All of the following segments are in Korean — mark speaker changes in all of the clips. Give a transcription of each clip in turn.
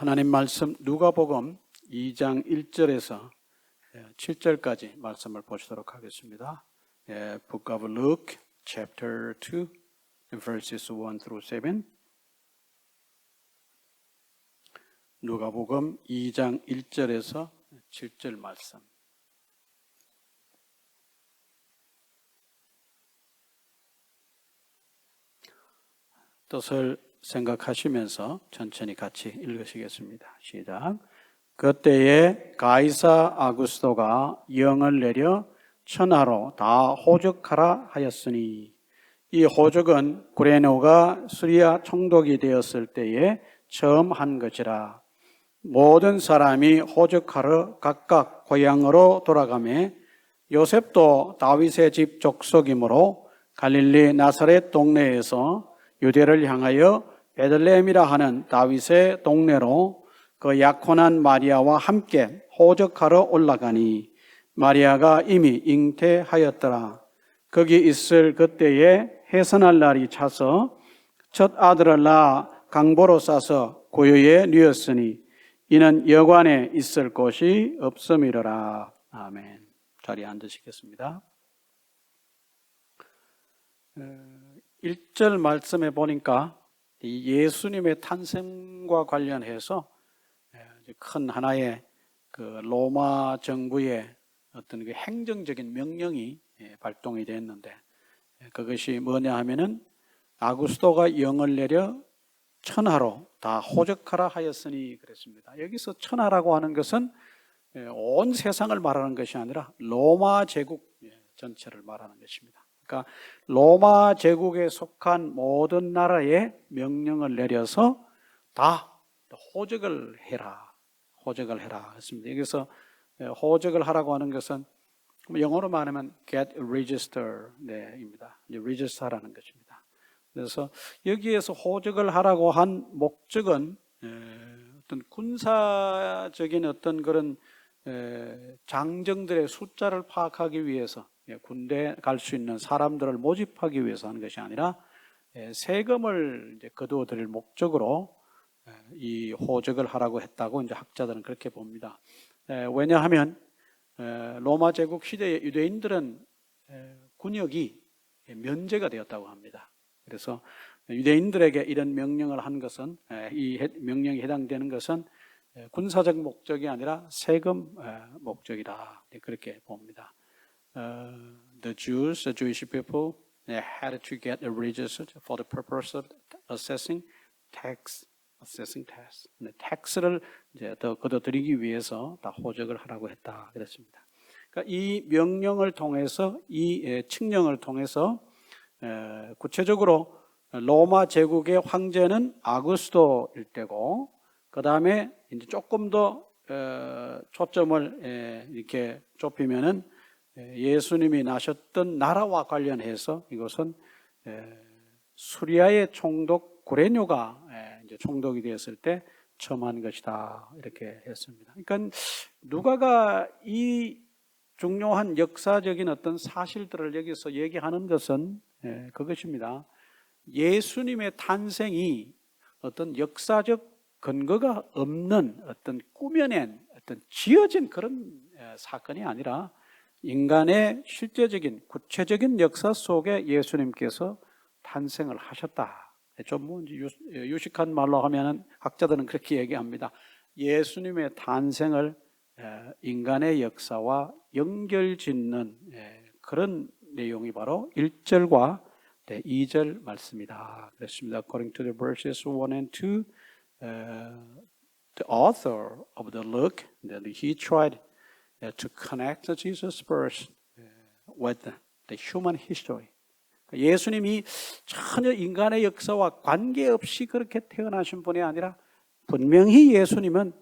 Speaker 1: 하나님 말씀 누가복음 2장 1절에서 7절까지 말씀을 보시도록 하겠습니다. Book of Luke, chapter 2, verses 1 through 7. 누가복음 2장 1절에서 7절 말씀. 뜻을 생각하시면서 천천히 같이 읽으시겠습니다. 시작. 그때에 가이사 아구스토가 영을 내려 천하로 다 호적하라 하였으니 이 호적은 구레노가 수리아 총독이 되었을 때에 처음 한 것이라. 모든 사람이 호적하러 각각 고향으로 돌아가매 요셉도 다윗의 집 족속이므로 갈릴리 나사렛 동네에서 유대를 향하여 베들레헴이라 하는 다윗의 동네로 그 약혼한 마리아와 함께 호적하러 올라가니 마리아가 이미 잉태하였더라. 거기 있을 그때에 해산할 날이 차서 첫 아들을 낳아 강보로 싸서 고요에 누웠으니 이는 여관에 있을 곳이 없음이로라. 아멘. 자리에 앉으시겠습니다. 1절 말씀에 보니까 예수님의 탄생과 관련해서 큰 하나의 그 로마 정부의 어떤 그 행정적인 명령이 발동이 됐는데 그것이 뭐냐 하면은 아구스토가 영을 내려 천하로 다 호적하라 하였으니 그랬습니다. 여기서 천하라고 하는 것은 온 세상을 말하는 것이 아니라 로마 제국 전체를 말하는 것입니다. 그러니까 로마 제국에 속한 모든 나라에 명령을 내려서 다 호적을 해라. 호적을 해라 했습니다. 여기서 호적을 하라고 하는 것은 영어로 말하면 get register입니다. register라는 것입니다. 그래서 여기에서 호적을 하라고 한 목적은 어떤 군사적인 어떤 그런 장정들의 숫자를 파악하기 위해서 군대에 갈 수 있는 사람들을 모집하기 위해서 하는 것이 아니라 세금을 이제 거두어 드릴 목적으로 이 호적을 하라고 했다고 이제 학자들은 그렇게 봅니다. 왜냐하면 로마 제국 시대의 유대인들은 군역이 면제가 되었다고 합니다. 그래서 유대인들에게 이런 명령을 한 것은 이 명령이 해당되는 것은 군사적 목적이 아니라 세금 목적이다. 그렇게 봅니다. The Jewish people, had to get registered for the purpose of assessing tax. 텍스를 이제 더 걷어들이기 위해서 다 호적을 하라고 했다. 그랬습니다. 그러니까 이 명령을 통해서, 이 칙령을 통해서 구체적으로 로마 제국의 황제는 아구스토일 때고, 그 다음에 이제 조금 더 초점을 이렇게 좁히면은 예수님이 나셨던 나라와 관련해서 이것은 수리아의 총독 구레뇨가 이제 총독이 되었을 때 처음 한 것이다. 이렇게 했습니다. 그러니까 누가가 이 중요한 역사적인 어떤 사실들을 여기서 얘기하는 것은 그것입니다. 예수님의 탄생이 어떤 역사적 근거가 없는 어떤 꾸며낸 어떤 지어진 그런 사건이 아니라 인간의 실제적인 구체적인 역사 속에 예수님께서 탄생을 하셨다. 좀 뭐 유식한 말로 하면은 학자들은 그렇게 얘기합니다. 예수님의 탄생을 인간의 역사와 연결짓는 그런 내용이 바로 1절과 2절 말씀이다. 그렇습니다. According to the verses 1 and 2, the author of the Luke, he tried to connect Jesus' birth with the human history. 예수님이 전혀 인간의 역사와 관계없이 그렇게 태어나신 분이 아니라 분명히 예수님은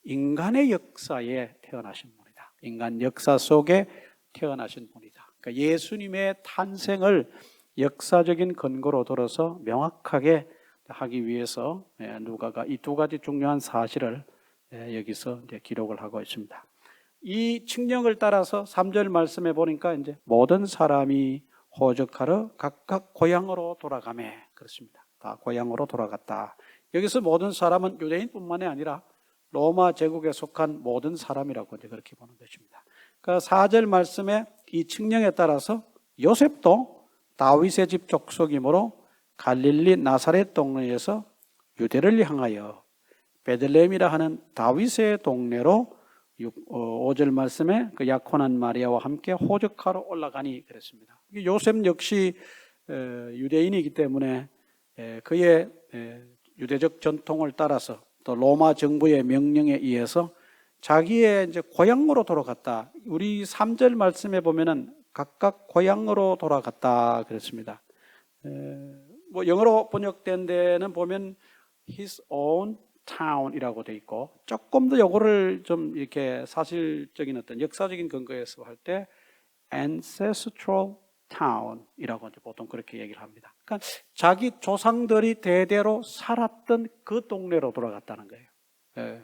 Speaker 1: 인간의 역사에 태어나신 분이다. 인간 역사 속에 태어나신 분이다. 그러니까 예수님의 탄생을 역사적인 근거로 들어서 명확하게 하기 위해서 누가가 이 두 가지 중요한 사실을 여기서 이제 기록을 하고 있습니다. 이 칙령을 따라서 3절 말씀에 보니까 이제 모든 사람이 호적하러 각각 고향으로 돌아가매 그렇습니다. 다 고향으로 돌아갔다. 여기서 모든 사람은 유대인뿐만이 아니라 로마 제국에 속한 모든 사람이라고 이제 그렇게 보는 것입니다. 그러니까 4절 말씀에 이 칙령에 따라서 요셉도 다윗의 집 족속이므로 갈릴리 나사렛 동네에서 유대를 향하여 베들레헴이라 하는 다윗의 동네로 5절 말씀에 그 약혼한 마리아와 함께 호적하러 올라가니 그랬습니다. 요셉 역시 유대인이기 때문에 그의 유대적 전통을 따라서 또 로마 정부의 명령에 의해서 자기의 이제 고향으로 돌아갔다. 우리 3절 말씀에 보면은 각각 고향으로 돌아갔다 그랬습니다. 뭐 영어로 번역된 데는 보면 his own town이라고 돼 있고, 조금 더 요거를 좀 이렇게 사실적인 어떤 역사적인 근거에서 할 때 ancestral town이라고 이제 보통 그렇게 얘기를 합니다. 그러니까 자기 조상들이 대대로 살았던 그 동네로 돌아갔다는 거예요.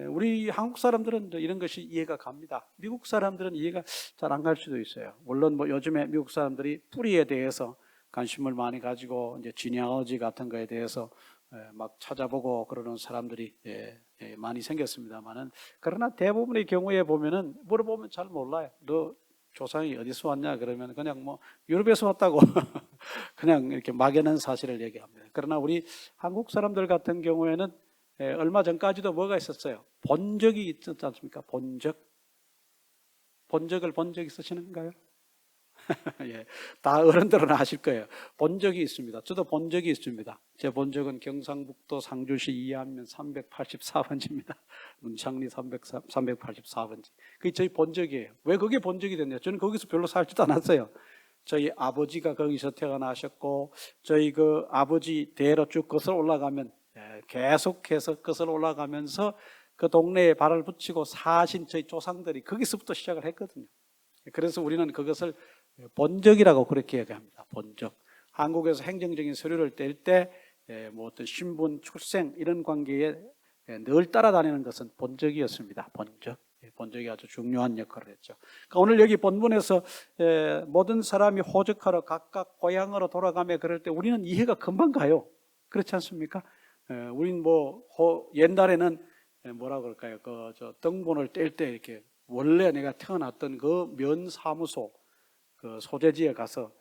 Speaker 1: 우리 한국 사람들은 이런 것이 이해가 갑니다. 미국 사람들은 이해가 잘 안 갈 수도 있어요. 물론 뭐 요즘에 미국 사람들이 뿌리에 대해서 관심을 많이 가지고 이제 지니어로지 같은 거에 대해서 막 찾아보고 그러는 사람들이 많이 생겼습니다만은, 그러나 대부분의 경우에 보면은 물어보면 잘 몰라요. 너 조상이 어디서 왔냐 그러면 그냥 뭐 유럽에서 왔다고 그냥 이렇게 막연한 사실을 얘기합니다. 그러나 우리 한국 사람들 같은 경우에는 얼마 전까지도 뭐가 있었어요? 본적이 있었지 않습니까? 본적을 본 적 있으시는가요? 예, 다 어른들은 아실 거예요. 본적이 있습니다. 저도 본적이 있습니다. 제 본적은 경상북도 상주시 이안면 384번지입니다. 문창리 384번지. 그게 저희 본적이에요. 왜 그게 본적이 됐냐? 저는 거기서 별로 살지도 않았어요. 저희 아버지가 거기서 태어나셨고, 저희 그 아버지 대로 쭉 거슬러 올라가면, 계속해서 거슬러 올라가면서 그 동네에 발을 붙이고 사신 저희 조상들이 거기서부터 시작을 했거든요. 그래서 우리는 그것을 본적이라고 그렇게 얘기합니다. 본적. 한국에서 행정적인 서류를 뗄 때 뭐 어떤 신분, 출생 이런 관계에 늘 따라다니는 것은 본적이었습니다. 본적. 본적이 아주 중요한 역할을 했죠. 그러니까 오늘 여기 본문에서 모든 사람이 호적하러 각각 고향으로 돌아가며 그럴 때 우리는 이해가 금방 가요. 그렇지 않습니까? 우린 뭐 옛날에는 뭐라 그럴까요? 저 등본을 뗄 때 이렇게 원래 내가 태어났던 그 면사무소 그 소재지에 가서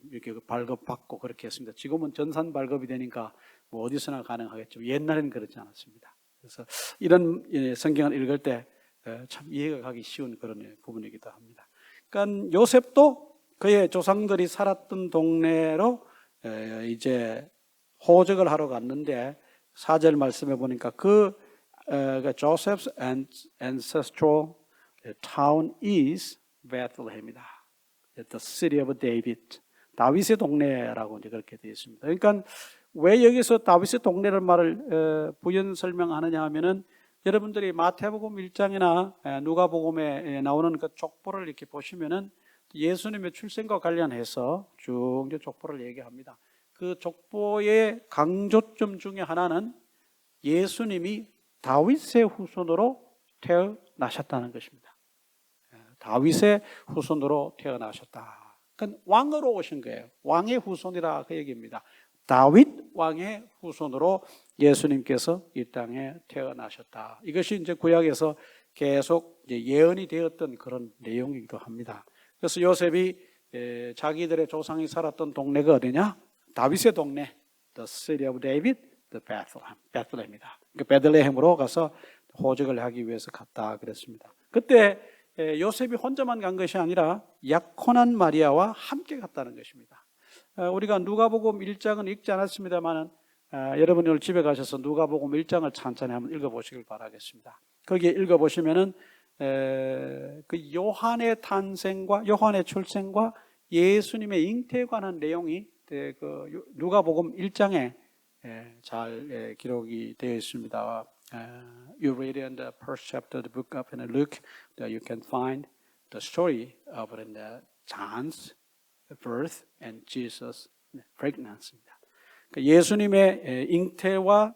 Speaker 1: 이렇게 발급받고 그렇게 했습니다. 지금은 전산 발급이 되니까 뭐 어디서나 가능하겠지만 옛날에는 그렇지 않았습니다. 그래서 이런 성경을 읽을 때 참 이해가 가기 쉬운 그런 부분이기도 합니다. 그러니까 요셉도 그의 조상들이 살았던 동네로 이제 호적을 하러 갔는데 4절 말씀해 보니까 Joseph's ancestral town is Bethlehem이다. The city of David. 다윗의 동네라고 이제 그렇게 되어 있습니다. 그러니까 왜 여기서 다윗의 동네를 말을 부연 설명하느냐 하면은 여러분들이 마태복음 1장이나 누가복음에 나오는 그 족보를 이렇게 보시면은 예수님의 출생과 관련해서 쭉 이제 족보를 얘기합니다. 그 족보의 강조점 중에 하나는 예수님이 다윗의 후손으로 태어나셨다는 것입니다. 다윗의 후손으로 태어나셨다. 그러니까 왕으로 오신 거예요. 왕의 후손이라 그 얘기입니다. 다윗 왕의 후손으로 예수님께서 이 땅에 태어나셨다. 이것이 이제 구약에서 계속 이제 예언이 되었던 그런 내용이기도 합니다. 그래서 요셉이 자기들의 조상이 살았던 동네가 어디냐? 다윗의 동네, the city of David, the Bethlehem이다. 그러니까 베들레헴으로 가서 호적을 하기 위해서 갔다 그랬습니다. 그때 요셉이 혼자만 간 것이 아니라 약혼한 마리아와 함께 갔다는 것입니다. 우리가 누가복음 1장은 읽지 않았습니다만 여러분이 오늘 집에 가셔서 누가복음 1장을 찬찬히 한번 읽어보시길 바라겠습니다. 거기에 읽어보시면은 그 요한의 탄생과 요한의 출생과 예수님의 잉태에 관한 내용이 그 누가복음 1장에 잘 기록이 되어 있습니다. You read in the first chapter of the book of Luke that you can find the story of John's birth and Jesus' pregnancy입니다. 예수님의 잉태와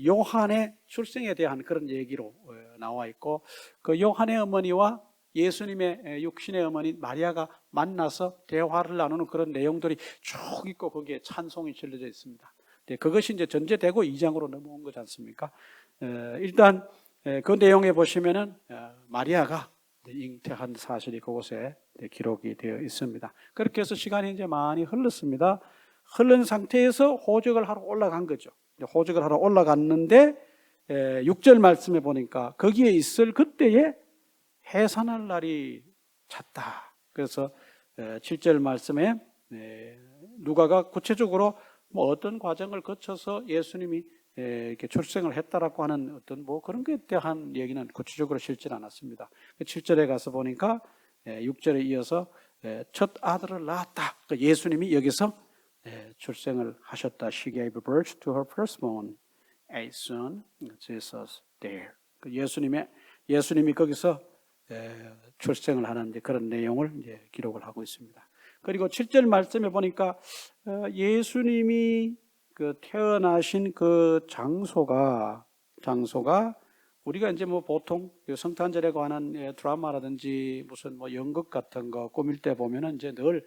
Speaker 1: 요한의 출생에 대한 그런 얘기로 나와 있고, 그 요한의 어머니와 예수님의 육신의 어머니 마리아가 만나서 대화를 나누는 그런 내용들이 쭉 있고 거기에 찬송이 실려져 있습니다. 그것이 이제 전제되고 2장으로 넘어온 거지 않습니까? 일단 그 내용에 보시면은 마리아가 잉태한 사실이 그곳에 기록이 되어 있습니다. 그렇게 해서 시간이 이제 많이 흘렀습니다. 흐른 상태에서 호적을 하러 올라간 거죠. 호적을 하러 올라갔는데 6절 말씀에 보니까 거기에 있을 그때에 해산할 날이 찼다. 그래서 7절 말씀에 누가가 구체적으로 뭐 어떤 과정을 거쳐서 예수님이 이렇게 출생을 했다라고 하는 어떤 뭐 그런 것에 대한 얘기는 구체적으로 실질 않았습니다. 7절에 가서 보니까 6절에 이어서 첫 아들을 낳았다. 예수님이 여기서 출생을 하셨다. She gave birth to her firstborn, a son, Jesus there. 예수님이 거기서 출생을 하는 그런 내용을 이제 기록을 하고 있습니다. 그리고 7절 말씀에 보니까 예수님이 그 태어나신 그 장소가 우리가 이제 뭐 보통 성탄절에 관한 드라마라든지 무슨 뭐 연극 같은 거 꾸밀 때 보면은 이제 늘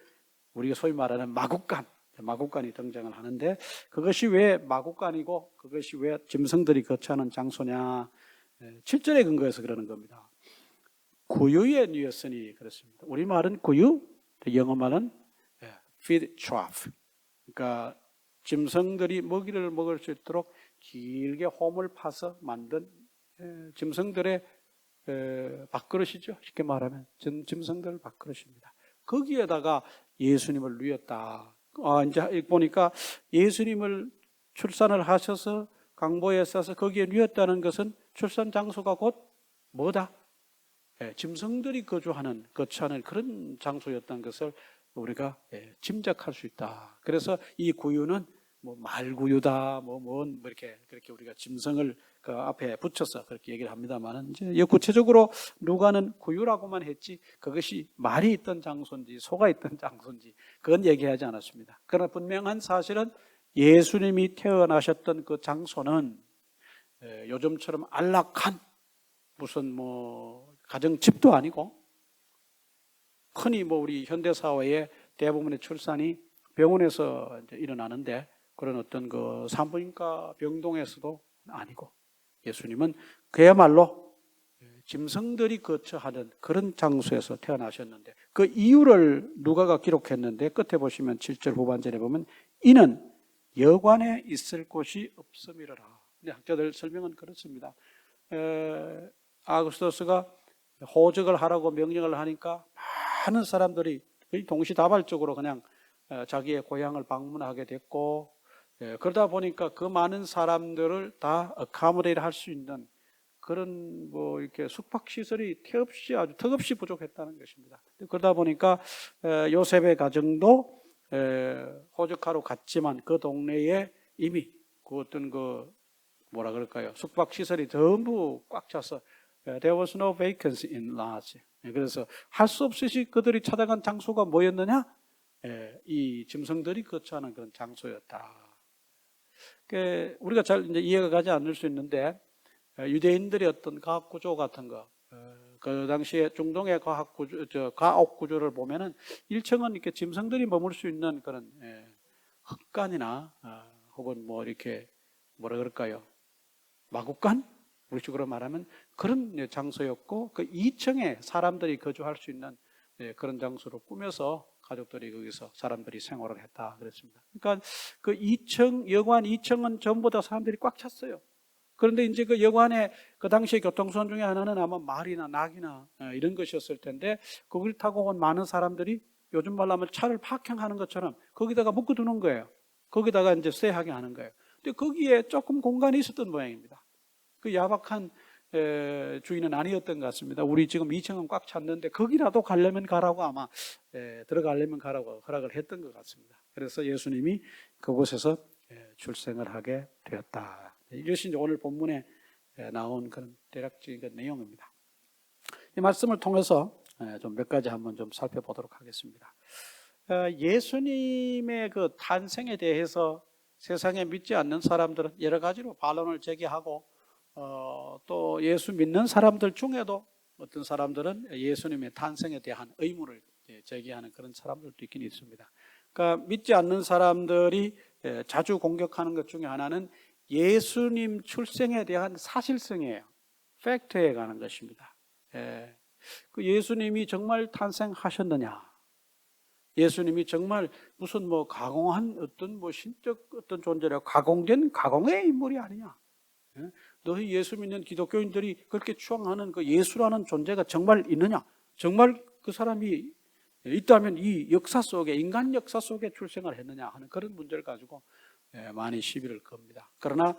Speaker 1: 우리가 소위 말하는 마국간이 등장을 하는데 그것이 왜 마국간이고 그것이 왜 짐승들이 거처하는 장소냐? 7절에 근거해서 그러는 겁니다. 구유에 누였으니 그렇습니다. 우리말은 구유, 영어말은 feed trough. 그러니까 짐승들이 먹이를 먹을 수 있도록 길게 홈을 파서 만든 짐승들의 밥그릇이죠. 쉽게 말하면 짐승들 밥그릇입니다. 거기에다가 예수님을 누였다. 이제 보니까 예수님을 출산을 하셔서 강보에 싸서 거기에 누였다는 것은 출산 장소가 곧 뭐다? 짐승들이 거처하는 그런 장소였다는 것을 우리가 짐작할 수 있다. 그래서 이 구유는 뭐 말구유다, 이렇게 그렇게 우리가 짐승을 그 앞에 붙여서 그렇게 얘기를 합니다만은 이제 구체적으로 누가는 구유라고만 했지 그것이 말이 있던 장소인지 소가 있던 장소인지 그건 얘기하지 않았습니다. 그러나 분명한 사실은 예수님이 태어나셨던 그 장소는 요즘처럼 안락한 무슨 뭐 가정집도 아니고 흔히 뭐 우리 현대 사회의 대부분의 출산이 병원에서 이제 일어나는데 그런 어떤 그 산부인과 병동에서도 아니고 예수님은 그야말로 짐승들이 거처하는 그런 장소에서 태어나셨는데 그 이유를 누가가 기록했는데 끝에 보시면 7절 후반절에 보면 이는 여관에 있을 곳이 없음이로라. 근데 학자들 설명은 그렇습니다. 아구스토스가 호적을 하라고 명령을 하니까 많은 사람들이 동시다발적으로 그냥 자기의 고향을 방문하게 됐고 그러다 보니까 그 많은 사람들을 다 어카모데이트 할 수 있는 그런 뭐 이렇게 숙박시설이 아주 턱없이 부족했다는 것입니다. 그러다 보니까 요셉의 가정도 호적하러 갔지만 그 동네에 이미 그 어떤 그 뭐라 그럴까요? 숙박시설이 전부 꽉 차서 There was no vacancy in lodge. 그래서 할 수 없이 그들이 찾아간 장소가 뭐였느냐? 이 짐승들이 거처하는 그런 장소였다. 우리가 잘 이제 이해가 가지 않을 수 있는데 유대인들의 어떤 과학 구조 같은 거, 그 당시에 중동의 가옥 구조를 보면은 1층은 이렇게 짐승들이 머물 수 있는 그런 흙간이나 혹은 뭐 이렇게 뭐라 그럴까요? 마구간? 우리식으로 말하면 그런 장소였고 그 2층에 사람들이 거주할 수 있는 그런 장소로 꾸며서 가족들이 거기서 사람들이 생활을 했다 그랬습니다. 그러니까 그 2층 여관 2층은 전부 다 사람들이 꽉 찼어요. 그런데 이제 그 여관의 그 당시에 교통수단 중에 하나는 아마 말이나 낙이나 이런 것이었을 텐데 그걸 타고 온 많은 사람들이 요즘 말로 하면 차를 파킹하는 것처럼 거기다가 묶어두는 거예요. 거기다가 이제 스테이하게 하는 거예요. 근데 거기에 조금 공간이 있었던 모양입니다. 그 야박한 주인은 아니었던 것 같습니다. 우리 지금 2층은 꽉 찼는데 거기라도 가려면 가라고 아마 들어가려면 가라고 허락을 했던 것 같습니다. 그래서 예수님이 그곳에서 출생을 하게 되었다. 이것이 이제 오늘 본문에 나온 그런 대략적인 내용입니다. 이 말씀을 통해서 좀 몇 가지 한번 좀 살펴보도록 하겠습니다. 예수님의 그 탄생에 대해서 세상에 믿지 않는 사람들은 여러 가지로 반론을 제기하고 또 예수 믿는 사람들 중에도 어떤 사람들은 예수님의 탄생에 대한 의문을 제기하는 그런 사람들도 있긴 있습니다. 그러니까 믿지 않는 사람들이 자주 공격하는 것 중에 하나는 예수님 출생에 대한 사실성이에요. 팩트에 관한 것입니다. 예. 그 예수님이 정말 탄생하셨느냐? 예수님이 정말 무슨 뭐 가공한 어떤 뭐 신적 어떤 존재라고 가공된 가공의 인물이 아니냐? 예? 너희 예수 믿는 기독교인들이 그렇게 추앙하는 그 예수라는 존재가 정말 있느냐? 정말 그 사람이 있다면 이 역사 속에 인간 역사 속에 출생을 했느냐 하는 그런 문제를 가지고 많이 시비를 겁니다. 그러나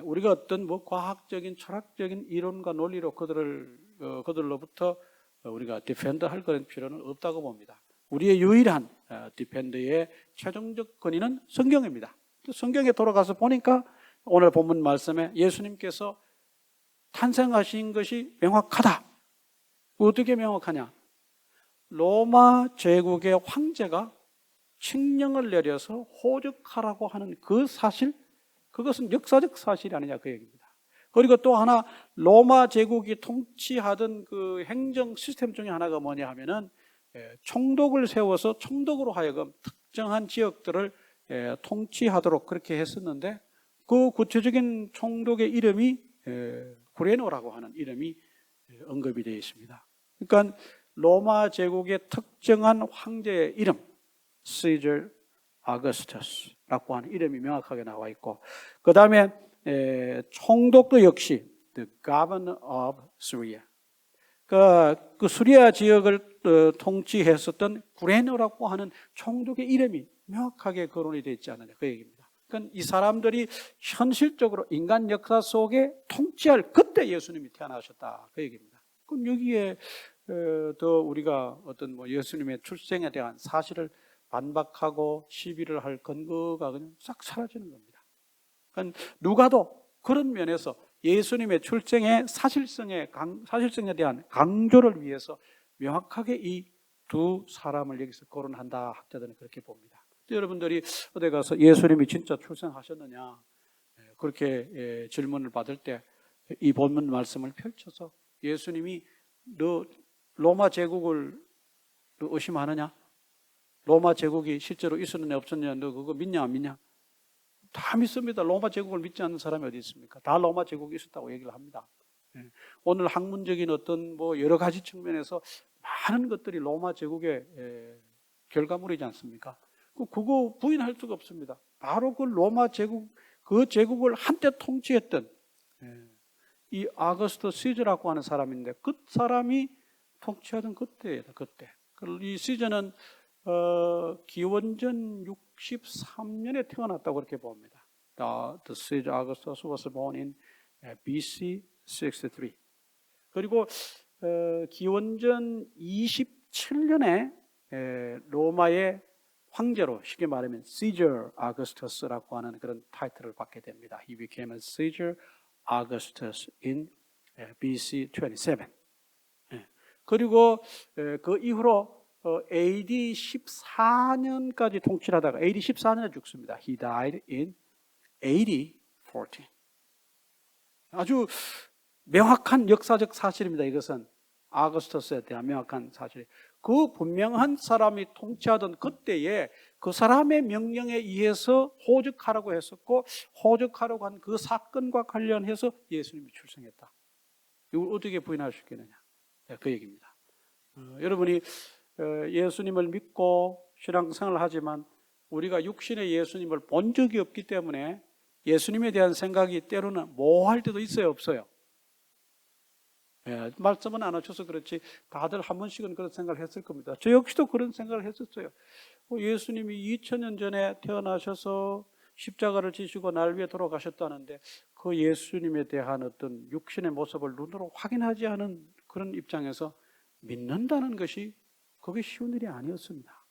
Speaker 1: 우리가 어떤 뭐 과학적인 철학적인 이론과 논리로 그들로부터 우리가 디펜드할 그런 필요는 없다고 봅니다. 우리의 유일한 디펜드의 최종적 권위는 성경입니다. 성경에 돌아가서 보니까 오늘 본문 말씀에 예수님께서 탄생하신 것이 명확하다. 어떻게 명확하냐? 로마 제국의 황제가 칙령을 내려서 호적하라고 하는 그 사실, 그것은 역사적 사실이 아니냐 그 얘기입니다. 그리고 또 하나 로마 제국이 통치하던 그 행정 시스템 중에 하나가 뭐냐 하면은 총독을 세워서 총독으로 하여금 특정한 지역들을 통치하도록 그렇게 했었는데 그 구체적인 총독의 이름이 구레노라고 하는 이름이 언급이 되어 있습니다. 그러니까 로마 제국의 특정한 황제의 이름, Caesar Augustus라고 하는 이름이 명확하게 나와 있고, 그 다음에 총독도 역시 the governor of Syria, 그 수리아 지역을 통치했었던 구레노라고 하는 총독의 이름이 명확하게 거론이 되어 있지 않느냐 그 얘기입니다. 그러니까 이 사람들이 현실적으로 인간 역사 속에 통치할 그때 예수님이 태어나셨다 그 얘기입니다. 그럼 여기에 더 우리가 어떤 뭐 예수님의 출생에 대한 사실을 반박하고 시비를 할 근거가 그냥 싹 사라지는 겁니다. 그러니까 누가도 그런 면에서 예수님의 출생의 사실성에 대한 강조를 위해서 명확하게 이 두 사람을 여기서 거론한다 학자들은 그렇게 봅니다. 여러분들이 어디 가서 예수님이 진짜 출생하셨느냐 그렇게 질문을 받을 때 이 본문 말씀을 펼쳐서 예수님이 너 로마 제국을 의심하느냐? 로마 제국이 실제로 있었느냐 없었느냐 너 그거 믿냐 안 믿냐? 다 믿습니다. 로마 제국을 믿지 않는 사람이 어디 있습니까? 다 로마 제국이 있었다고 얘기를 합니다. 오늘 학문적인 어떤 뭐 여러 가지 측면에서 많은 것들이 로마 제국의 결과물이지 않습니까? 그거 부인할 수가 없습니다. 바로 그 로마 제국, 그 제국을 한때 통치했던 이 아거스토 시저라고 하는 사람인데 그 사람이 통치하던 그때예요. 그때. 이 시저는 기원전 63년에 태어났다고 그렇게 봅니다. The Caesar Augustus was born in BC 63. 그리고 기원전 27년에 로마의 황제로 쉽게 말하면 Caesar Augustus라고 하는 그런 타이틀을 받게 됩니다. He became a Caesar Augustus in BC 27. 그리고 그 이후로 AD 14년까지 통치를 하다가 AD 14년에 죽습니다. He died in AD 14. 아주 명확한 역사적 사실입니다. 이것은 아거스터스에 대한 명확한 사실. 그 분명한 사람이 통치하던 그때에 그 사람의 명령에 의해서 호적하라고 했었고 호적하라고 한 그 사건과 관련해서 예수님이 출생했다. 이걸 어떻게 부인할 수 있겠느냐? 그 얘기입니다. 여러분이 예수님을 믿고 신앙생활을 하지만 우리가 육신의 예수님을 본 적이 없기 때문에 예수님에 대한 생각이 때로는 모호할 때도 있어요, 없어요? 말씀은 안 하셔서 그렇지 다들 한 번씩은 그런 생각을 했을 겁니다. 저 역시도 그런 생각을 했었어요. 예수님이 2000년 전에 태어나셔서 십자가를 지시고 날 위해 돌아가셨다는데 그 예수님에 대한 어떤 육신의 모습을 눈으로 확인하지 않은 그런 입장에서 믿는다는 것이 그게 쉬운 일이 아니었습니다.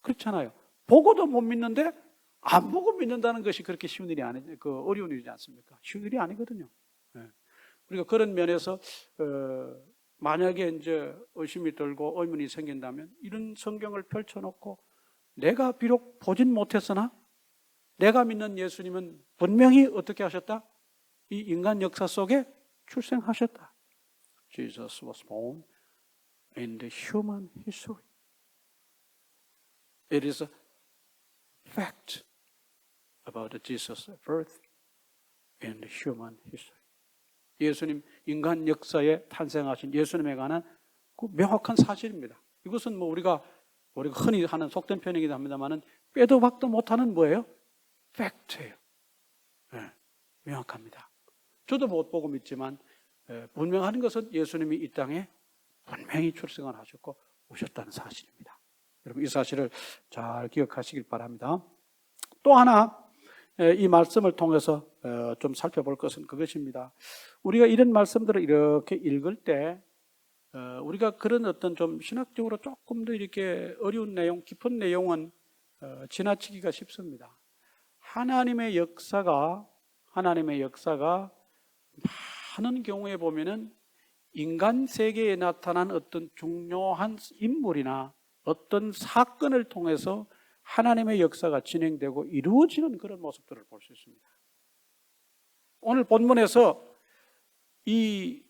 Speaker 1: 그렇잖아요. 보고도 못 믿는데 안 보고 믿는다는 것이 그렇게 쉬운 일이 어려운 일이지 않습니까? 쉬운 일이 아니거든요. 그러니까 그런 면에서 만약에 이제 의심이 들고 의문이 생긴다면 이런 성경을 펼쳐놓고 내가 비록 보진 못했으나 내가 믿는 예수님은 분명히 어떻게 하셨다? 이 인간 역사 속에 출생하셨다. Jesus was born in the human history. It is a fact about Jesus' birth in human history. 예수님 인간 역사에 탄생하신 예수님에 관한 그 명확한 사실입니다. 이것은 뭐 우리가 흔히 하는 속된 표현이기도 합니다만은 빼도 박도 못하는 뭐예요? 팩트예요. 네, 명확합니다. 저도 못 보고 믿지만 분명한 것은 예수님이 이 땅에 분명히 출생을 하셨고 오셨다는 사실입니다. 여러분 이 사실을 잘 기억하시길 바랍니다. 또 하나 이 말씀을 통해서 좀 살펴볼 것은 그것입니다. 우리가 이런 말씀들을 이렇게 읽을 때 우리가 그런 어떤 좀 신학적으로 조금 더 이렇게 어려운 내용, 깊은 내용은 지나치기가 쉽습니다. 하나님의 역사가 많은 경우에 보면은 인간 세계에 나타난 어떤 중요한 인물이나 어떤 사건을 통해서 하나님의 역사가 진행되고 이루어지는 그런 모습들을 볼 수 있습니다. 오늘 본문에서 이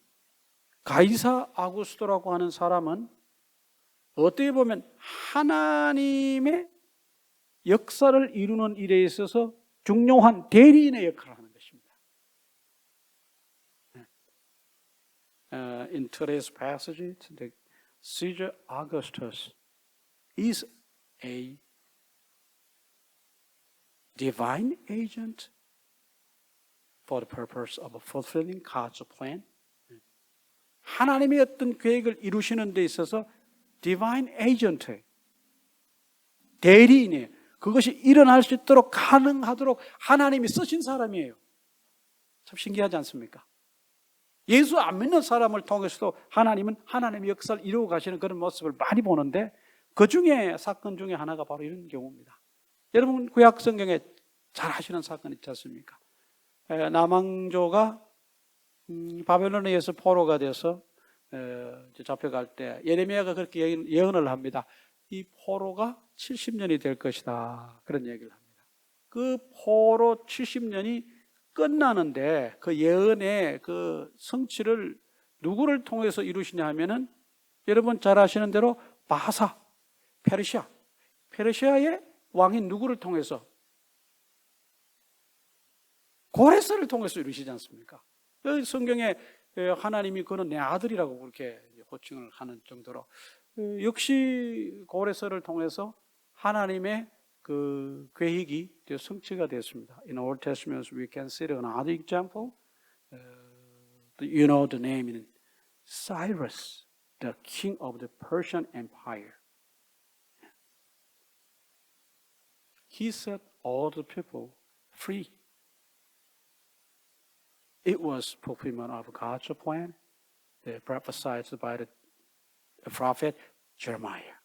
Speaker 1: 가이사 아구스토라고 하는 사람은 어떻게 보면 하나님의 역사를 이루는 일에 있어서 중요한 대리인의 역할을 하는 것입니다. In today's passage, the Caesar Augustus is a divine agent for the purpose of fulfilling God's plan. 하나님의 어떤 계획을 이루시는 데 있어서 divine agent, 대리인이에요. 그것이 일어날 수 있도록 가능하도록 하나님이 쓰신 사람이에요. 참 신기하지 않습니까? 예수 안 믿는 사람을 통해서도 하나님은 하나님의 역사를 이루어 가시는 그런 모습을 많이 보는데 그 중에 사건 중에 하나가 바로 이런 경우입니다. 여러분 구약 성경에 잘 아시는 사건 있지 않습니까? 남왕조가 바벨론에 의해서 포로가 돼서 잡혀갈 때 예레미야가 그렇게 예언을 합니다. 이 포로가 70년이 될 것이다. 그런 얘기를 합니다. 그 포로 70년이 끝나는데 그 예언의 그 성취를 누구를 통해서 이루시냐 하면은 여러분 잘 아시는 대로 바사, 페르시아의 왕인 누구를 통해서? 고레스를 통해서 이루시지 않습니까? 성경에 하나님이 그는 내 아들이라고 그렇게 호칭을 하는 정도로 역시 고레스를 통해서 하나님의 그 계획이 성취가 됐습니다. In Old Testament we can see another example. You know the name in Cyrus, the king of the Persian Empire. He set all the people free. It was fulfillment of God's plan, prophesied by the prophet Jeremiah.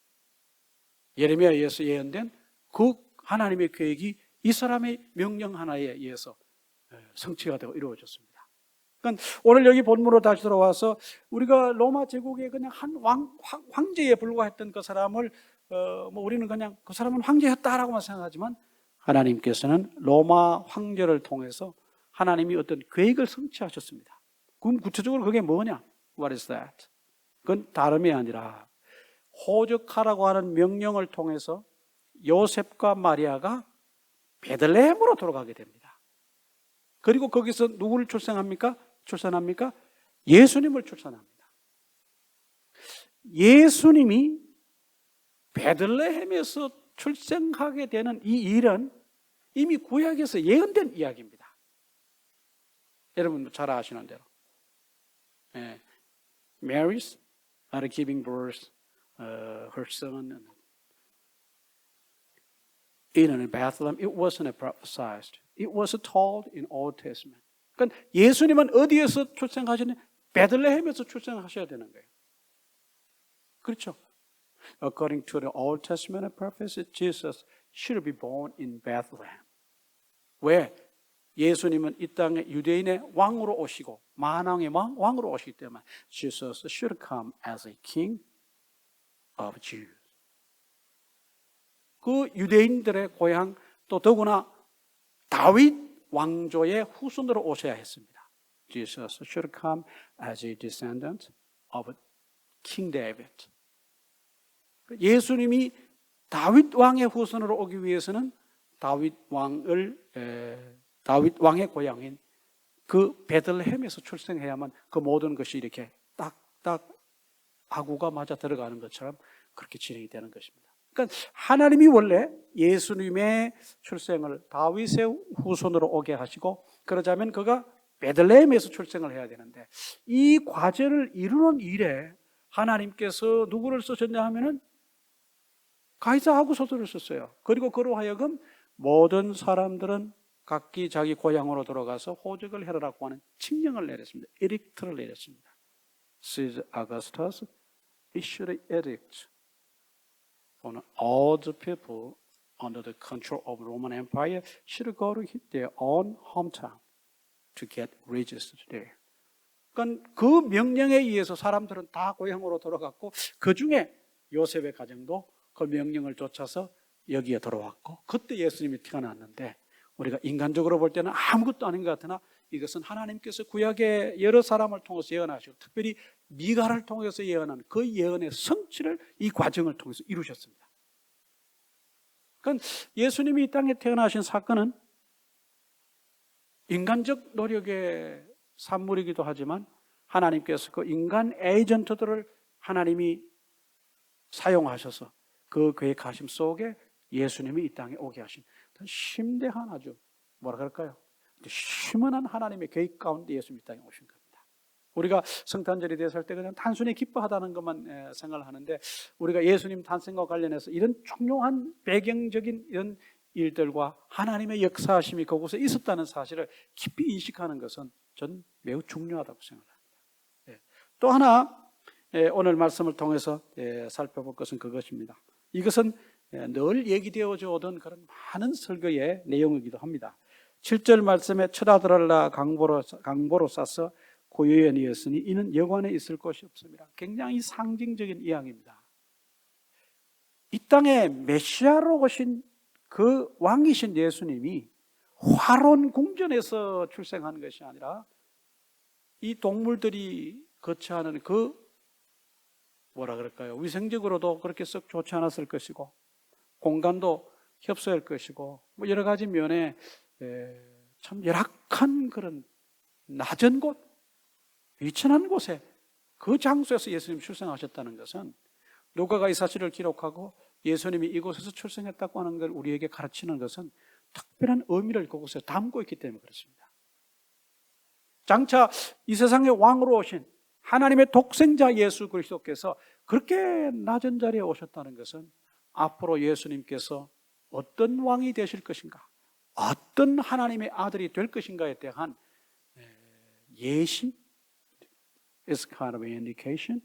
Speaker 1: 예레미야에 의해서 예언된 그 하나님의 계획이 이 사람의 명령 하나에 의해서 성취가 되고 이루어졌습니다. 그러니까 오늘 여기 본문으로 다시 돌아와서 우리가 로마 제국의 그냥 한 황제에 불과했던 그 사람을 우리는 그냥 그 사람은 황제였다라고만 생각하지만 하나님께서는 로마 황제를 통해서 하나님이 어떤 계획을 성취하셨습니다. 그럼 구체적으로 그게 뭐냐? What is that? 그건 다름이 아니라 호적하라고 하는 명령을 통해서 요셉과 마리아가 베들레헴으로 돌아가게 됩니다. 그리고 거기서 누구를 출산합니까? 예수님을 출산합니다. 예수님이 베들레헴에서 출생하게 되는 이 일은 이미 구약에서 예언된 이야기입니다. 여러분 잘 아시는 대로 Mary's giving birth her son in Bethlehem. It wasn't prophesied. It was told in Old Testament. 그러니까 예수님은 어디에서 출생하셨냐? 베들레헴에서 출생하셔야 되는 거예요. 그렇죠? According to the Old Testament prophecy, Jesus should be born in Bethlehem. 왜? 예수님은 이 땅에 유대인의 왕으로 오시고 만왕의 왕으로 오시기 때문에 Jesus should come as a king of Jews. 그 유대인들의 고향 또 더구나 다윗 왕조의 후손으로 오셔야 했습니다. Jesus should come as a descendant of King David. 예수님이 다윗 왕의 후손으로 오기 위해서는 다윗 왕의 고향인 그 베들레헴에서 출생해야만 그 모든 것이 이렇게 딱딱 아구가 맞아 들어가는 것처럼 그렇게 진행이 되는 것입니다. 그러니까 하나님이 원래 예수님의 출생을 다윗의 후손으로 오게 하시고, 그러자면 그가 베들레헴에서 출생을 해야 되는데, 이 과제를 이루는 일에 하나님께서 누구를 쓰셨냐 하면은 가이사 아구소서를 썼어요. 그리고 그로 하여금 모든 사람들은 각기 자기 고향으로 돌아가서 호적을 해라라고 하는 칙령을 내렸습니다. 에딕트를 내렸습니다. Caesar Augustus issued an edict on all the people under the control of Roman Empire should go to their own hometown to get registered there. 그러니까 그 명령에 의해서 사람들은 다 고향으로 돌아갔고, 그 중에 요셉의 가정도 그 명령을 쫓아서 여기에 들어왔고, 그때 예수님이 태어났는데, 우리가 인간적으로 볼 때는 아무것도 아닌 것 같으나 이것은 하나님께서 구약의 여러 사람을 통해서 예언하시고, 특별히 미가를 통해서 예언한 그 예언의 성취를 이 과정을 통해서 이루셨습니다. 그러니까 예수님이 이 땅에 태어나신 사건은 인간적 노력의 산물이기도 하지만, 하나님께서 그 인간 에이전트들을 하나님이 사용하셔서 그 계획하심 속에 예수님이 이 땅에 오게 하신 심대한, 아주 뭐라 그럴까요? 심원한 하나님의 계획 가운데 예수님이 이 땅에 오신 겁니다. 우리가 성탄절이 됐을 때 그냥 단순히 기뻐하다는 것만 생각을 하는데, 우리가 예수님 탄생과 관련해서 이런 중요한 배경적인 이런 일들과 하나님의 역사하심이 그곳에 있었다는 사실을 깊이 인식하는 것은 전 매우 중요하다고 생각합니다. 또 하나 오늘 말씀을 통해서 살펴볼 것은 그것입니다. 이것은 늘 얘기되어져 오던 그런 많은 설교의 내용이기도 합니다. 7절 말씀에 쳐다들어라 강보로 싸서 고요연이었으니 이는 여관에 있을 곳이 없습니다. 굉장히 상징적인 이야기입니다. 이 땅에 메시아로 오신 그 왕이신 예수님이 화로운 궁전에서 출생한 것이 아니라 이 동물들이 거처하는 그 뭐라 그럴까요? 위생적으로도 그렇게 썩 좋지 않았을 것이고, 공간도 협소할 것이고, 뭐 여러 가지 면에 참 열악한 그런 낮은 곳, 위천한 곳에 그 장소에서 예수님이 출생하셨다는 것은 누가가 이 사실을 기록하고 예수님이 이곳에서 출생했다고 하는 걸 우리에게 가르치는 것은 특별한 의미를 그곳에 담고 있기 때문에 그렇습니다. 장차 이 세상의 왕으로 오신 하나님의 독생자 예수 그리스도께서 그렇게 낮은 자리에 오셨다는 것은 앞으로 예수님께서 어떤 왕이 되실 것인가, 어떤 하나님의 아들이 될 것인가에 대한 예시, is kind of an indication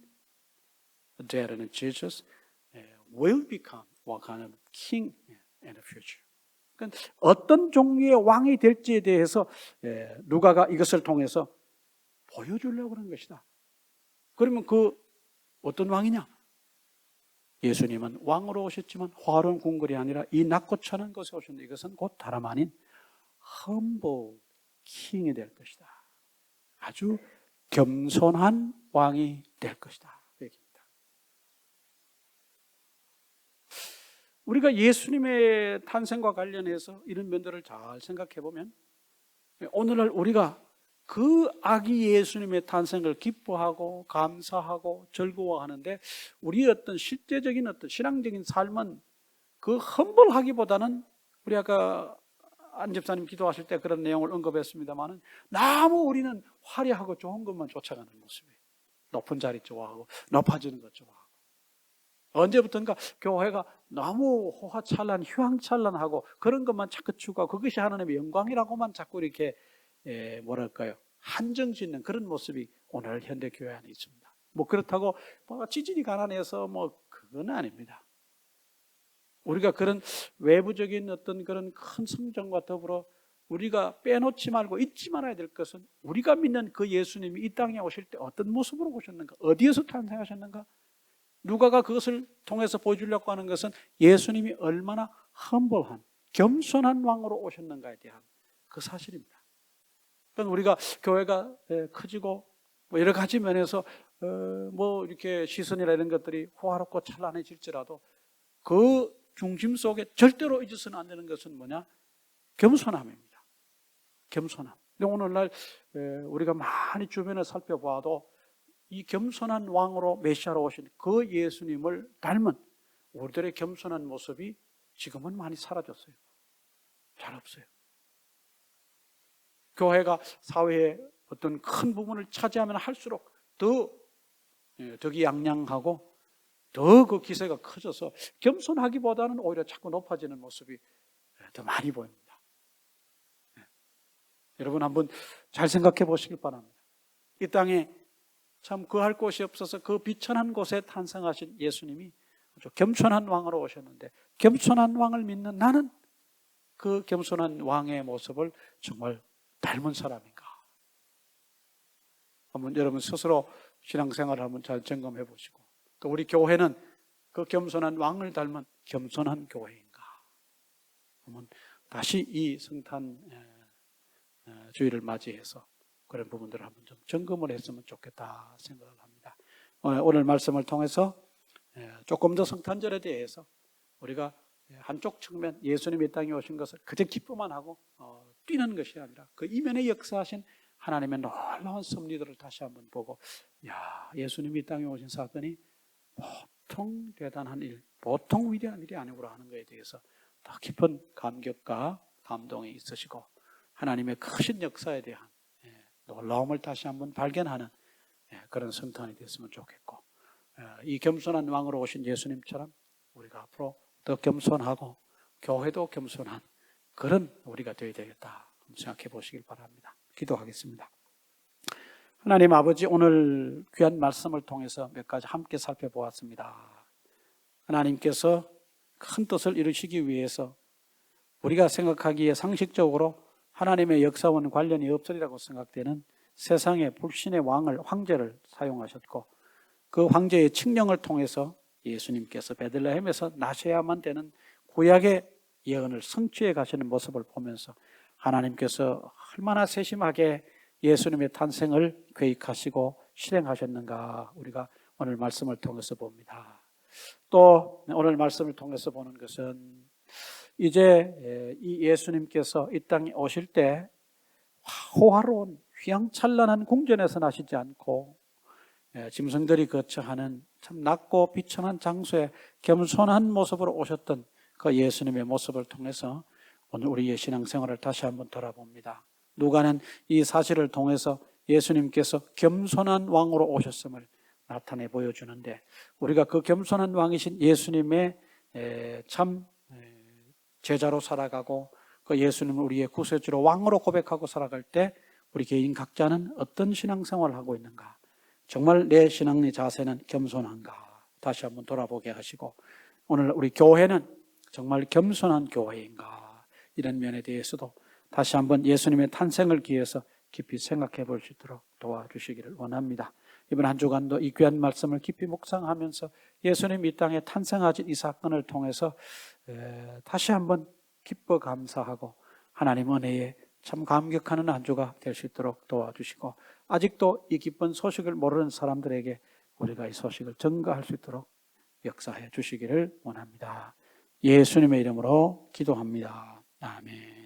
Speaker 1: that Jesus will become what kind of king in the future. 그러니까 어떤 종류의 왕이 될지에 대해서 누가가 이것을 통해서 보여주려고 하는 것이다. 그러면 그 어떤 왕이냐? 예수님은 왕으로 오셨지만 화려한 궁궐이 아니라 이 낮고 천한 곳에 오셨는데, 이것은 곧 다름 아닌 humble king이 될 것이다. 아주 겸손한 왕이 될 것이다. 얘기입니다. 우리가 예수님의 탄생과 관련해서 이런 면들을 잘 생각해 보면, 오늘날 우리가 그 아기 예수님의 탄생을 기뻐하고 감사하고 즐거워하는데, 우리의 어떤 실제적인 어떤 신앙적인 삶은 그 험벌하기보다는, 우리 아까 안 집사님 기도하실 때 그런 내용을 언급했습니다만은, 너무 우리는 화려하고 좋은 것만 쫓아가는 모습이에요. 높은 자리 좋아하고 높아지는 것 좋아하고, 언제부턴가 교회가 너무 호화찬란 휘황찬란하고 그런 것만 자꾸 추구하고 그것이 하나님의 영광이라고만 자꾸 이렇게 뭐랄까요, 한정짓는 그런 모습이 오늘 현대 교회 안에 있습니다. 뭐 그렇다고 뭐 지질이 가난해서 뭐 그건 아닙니다. 우리가 그런 외부적인 어떤 그런 큰 성장과 더불어 우리가 빼놓지 말고 잊지 말아야 될 것은, 우리가 믿는 그 예수님이 이 땅에 오실 때 어떤 모습으로 오셨는가, 어디에서 탄생하셨는가, 누가가 그것을 통해서 보여주려고 하는 것은 예수님이 얼마나 험벌한 겸손한 왕으로 오셨는가에 대한 그 사실입니다. 그러니까 우리가 교회가 커지고 뭐 여러 가지 면에서 뭐 이렇게 시선이나 이런 것들이 호화롭고 찬란해질지라도 그 중심 속에 절대로 잊어서는 안 되는 것은 뭐냐? 겸손함입니다. 겸손함. 근데 오늘날 우리가 많이 주변을 살펴봐도 이 겸손한 왕으로 메시아로 오신 그 예수님을 닮은 우리들의 겸손한 모습이 지금은 많이 사라졌어요. 잘 없어요. 교회가 사회의 어떤 큰 부분을 차지하면 할수록 더 덕이양양하고 더 그 기세가 커져서 겸손하기보다는 오히려 자꾸 높아지는 모습이 더 많이 보입니다. 여러분 한번 잘 생각해 보시길 바랍니다. 이 땅에 참 거할 곳이 없어서 그 비천한 곳에 탄생하신 예수님이 아주 겸손한 왕으로 오셨는데, 겸손한 왕을 믿는 나는 그 겸손한 왕의 모습을 정말 닮은 사람인가? 한번 여러분 스스로 신앙생활을 한번 잘 점검해 보시고, 또 우리 교회는 그 겸손한 왕을 닮은 겸손한 교회인가? 한번 다시 이 성탄 주일을 맞이해서 그런 부분들을 한번 좀 점검을 했으면 좋겠다 생각을 합니다. 오늘 말씀을 통해서 조금 더 성탄절에 대해서 우리가 한쪽 측면 예수님이 이 땅에 오신 것을 그저 기뻐만 하고 뛰는 것이 아니라 그 이면에 역사하신 하나님의 놀라운 섭리들을 다시 한번 보고, 예수님이 이 땅에 오신 사건이 보통 대단한 일, 보통 위대한 일이 아니구나 하는 것에 대해서 더 깊은 감격과 감동이 있으시고, 하나님의 크신 역사에 대한 놀라움을 다시 한번 발견하는 그런 성탄이 됐으면 좋겠고, 이 겸손한 왕으로 오신 예수님처럼 우리가 앞으로 더 겸손하고 교회도 겸손한 그런 우리가 되어야 되겠다 생각해 보시길 바랍니다. 기도하겠습니다. 하나님 아버지, 오늘 귀한 말씀을 통해서 몇 가지 함께 살펴보았습니다. 하나님께서 큰 뜻을 이루시기 위해서 우리가 생각하기에 상식적으로 하나님의 역사와는 관련이 없으리라고 생각되는 세상의 불신의 왕을, 황제를 사용하셨고, 그 황제의 칙령을 통해서 예수님께서 베들레헴에서 나셔야만 되는 구약의 예언을 성취해 가시는 모습을 보면서 하나님께서 얼마나 세심하게 예수님의 탄생을 계획하시고 실행하셨는가 우리가 오늘 말씀을 통해서 봅니다. 또 오늘 말씀을 통해서 보는 것은 이제 이 예수님께서 이 땅에 오실 때 호화로운 휘황찬란한 궁전에서 나시지 않고 짐승들이 거처하는 참 낮고 비천한 장소에 겸손한 모습으로 오셨던 그 예수님의 모습을 통해서 오늘 우리의 신앙생활을 다시 한번 돌아봅니다. 누가는 이 사실을 통해서 예수님께서 겸손한 왕으로 오셨음을 나타내 보여주는데, 우리가 그 겸손한 왕이신 예수님의 참 제자로 살아가고 그 예수님을 우리의 구세주로 왕으로 고백하고 살아갈 때 우리 개인 각자는 어떤 신앙생활을 하고 있는가, 정말 내 신앙의 자세는 겸손한가 다시 한번 돌아보게 하시고, 오늘 우리 교회는 정말 겸손한 교회인가, 이런 면에 대해서도 다시 한번 예수님의 탄생을 기해서 깊이 생각해 볼 수 있도록 도와주시기를 원합니다. 이번 한 주간도 이 귀한 말씀을 깊이 묵상하면서 예수님이 이 땅에 탄생하신 이 사건을 통해서 다시 한번 기뻐 감사하고 하나님 은혜에 참 감격하는 한 주가 될 수 있도록 도와주시고, 아직도 이 기쁜 소식을 모르는 사람들에게 우리가 이 소식을 전가할 수 있도록 역사해 주시기를 원합니다. 예수님의 이름으로 기도합니다. 아멘.